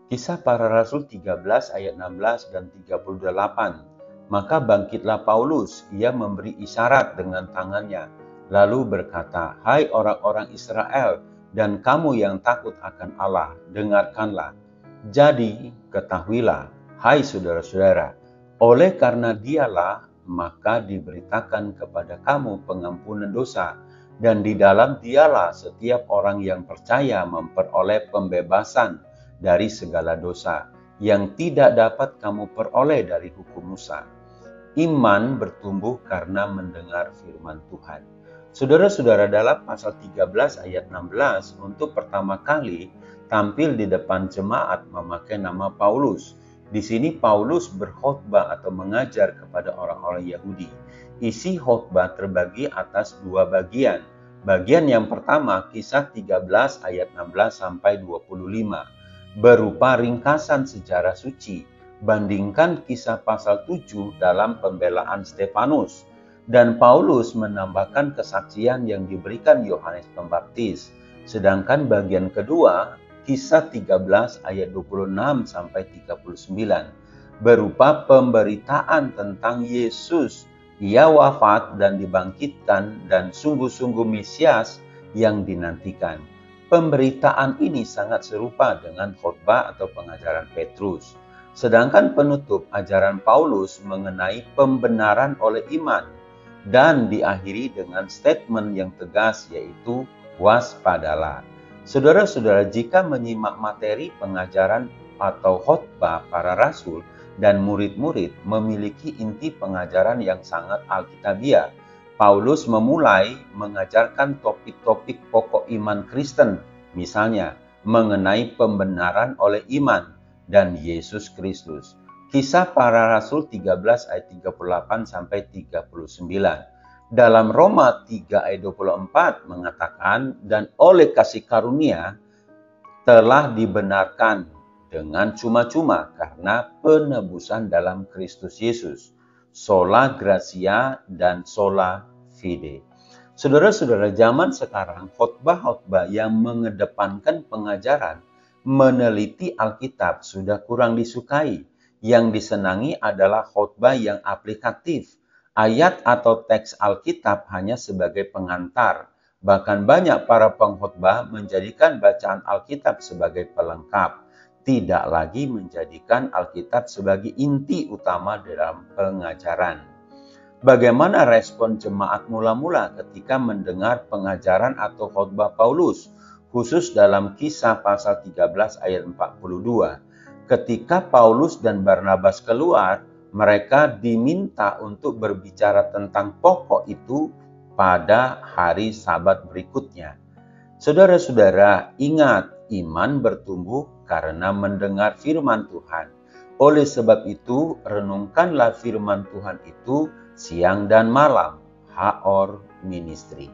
Kisah Para Rasul 13 ayat 16 dan 38. Maka bangkitlah Paulus, ia memberi isyarat dengan tangannya, lalu berkata, "Hai orang-orang Israel, dan kamu yang takut akan Allah, dengarkanlah. Jadi ketahuilah, hai saudara-saudara, oleh karena dialah maka diberitakan kepada kamu pengampunan dosa, dan di dalam dialah setiap orang yang percaya memperoleh pembebasan dari segala dosa yang tidak dapat kamu peroleh dari hukum Musa. Iman bertumbuh karena mendengar firman Tuhan." Saudara-saudara, dalam pasal 13 ayat 16 untuk pertama kali tampil di depan jemaat memakai nama Paulus. Di sini Paulus berkhotbah atau mengajar kepada orang-orang Yahudi. Isi khotbah terbagi atas dua bagian. Bagian yang pertama, kisah 13 ayat 16 sampai 25. Berupa ringkasan sejarah suci, bandingkan kisah pasal 7 dalam pembelaan Stefanus, dan Paulus menambahkan kesaksian yang diberikan Yohanes Pembaptis. Sedangkan bagian kedua, kisah 13 ayat 26 sampai 39, berupa pemberitaan tentang Yesus, ia wafat dan dibangkitkan dan sungguh-sungguh Mesias yang dinantikan. Pemberitaan ini sangat serupa dengan khotbah atau pengajaran Petrus. Sedangkan penutup ajaran Paulus mengenai pembenaran oleh iman dan diakhiri dengan statement yang tegas, yaitu waspadalah. Saudara-saudara, jika menyimak materi pengajaran atau khotbah para rasul dan murid-murid memiliki inti pengajaran yang sangat alkitabiah, Paulus memulai mengajarkan topik-topik pokok iman Kristen, misalnya mengenai pembenaran oleh iman dan Yesus Kristus. Kisah Para Rasul 13 ayat 38 sampai 39. Dalam Roma 3 ayat 24 mengatakan, "Dan oleh kasih karunia telah dibenarkan dengan cuma-cuma karena penebusan dalam Kristus Yesus. Sola gratia dan sola fide." Saudara-saudara, zaman sekarang khotbah-khotbah yang mengedepankan pengajaran meneliti Alkitab sudah kurang disukai. Yang disenangi adalah khotbah yang aplikatif. Ayat atau teks Alkitab hanya sebagai pengantar. Bahkan banyak para pengkhotbah menjadikan bacaan Alkitab sebagai pelengkap, tidak lagi menjadikan Alkitab sebagai inti utama dalam pengajaran. Bagaimana respon jemaat mula-mula ketika mendengar pengajaran atau khotbah Paulus, khusus dalam kisah pasal 13 ayat 42? Ketika Paulus dan Barnabas keluar, mereka diminta untuk berbicara tentang pokok itu pada hari Sabat berikutnya. Saudara-saudara, ingat, iman bertumbuh karena mendengar firman Tuhan. Oleh sebab itu, renungkanlah firman Tuhan itu siang dan malam. Haor Ministry.